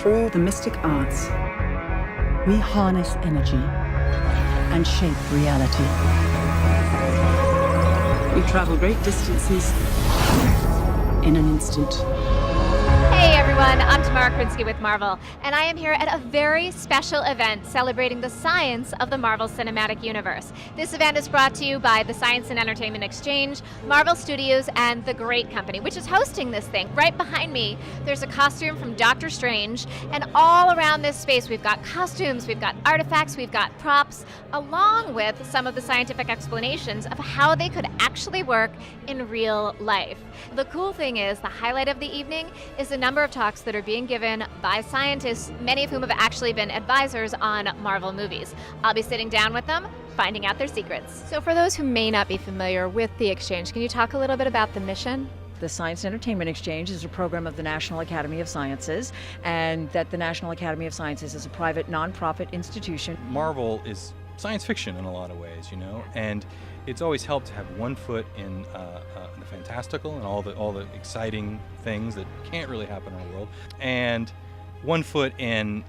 through the mystic arts, we harness energy and shape reality. We travel great distances in an instant. Hey everyone, I'm Tamara Krinsky with Marvel, and I am here at a very special event celebrating the science of the Marvel Cinematic Universe. This event is brought to you by the Science and Entertainment Exchange, Marvel Studios, and The Great Company, which is hosting this thing. Right behind me, there's a costume from Doctor Strange, and all around this space we've got costumes, we've got artifacts, we've got props, along with some of the scientific explanations of how they could actually work in real life. The cool thing is, the highlight of the evening is the number of talks that are being given by scientists, many of whom have actually been advisors on Marvel movies. I'll be sitting down with them, finding out their secrets. So for those who may not be familiar with the Exchange, can you talk a little bit about the mission? The Science and Entertainment Exchange is a program of the National Academy of Sciences, and that the National Academy of Sciences is a private, nonprofit institution. Marvel is science fiction in a lot of ways, and it's always helped to have one foot in the fantastical and all the exciting things that can't really happen in our world, and one foot in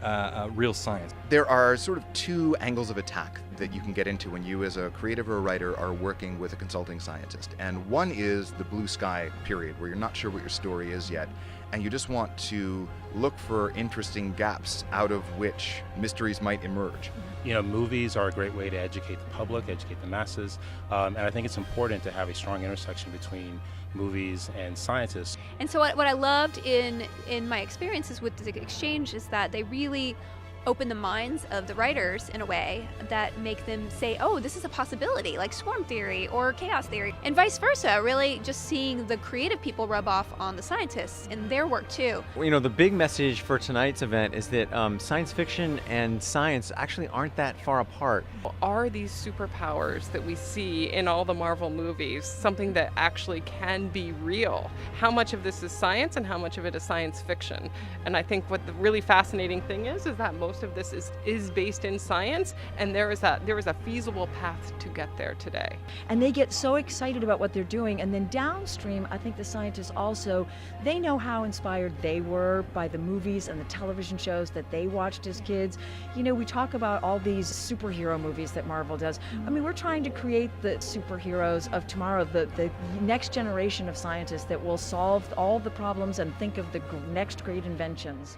real science. There are sort of two angles of attack that you can get into when you as a creative or a writer are working with a consulting scientist. And one is the blue sky period, where you're not sure what your story is yet, and you just want to look for interesting gaps out of which mysteries might emerge. Movies are a great way to educate the public, educate the masses, and I think it's important to have a strong intersection between movies and scientists. And so what I loved in my experiences with the Exchange is that they really open the minds of the writers in a way that make them say, oh, this is a possibility, like swarm theory or chaos theory, and vice versa, really just seeing the creative people rub off on the scientists in their work too. The big message for tonight's event is that science fiction and science actually aren't that far apart. Are these superpowers that we see in all the Marvel movies something that actually can be real? How much of this is science and how much of it is science fiction? And I think what the really fascinating thing is that most of this is based in science, and there is a feasible path to get there today. And they get so excited about what they're doing, and then downstream, I think the scientists also, they know how inspired they were by the movies and the television shows that they watched as kids. We talk about all these superhero movies that Marvel does. I mean, we're trying to create the superheroes of tomorrow, the next generation of scientists that will solve all the problems and think of the next great inventions.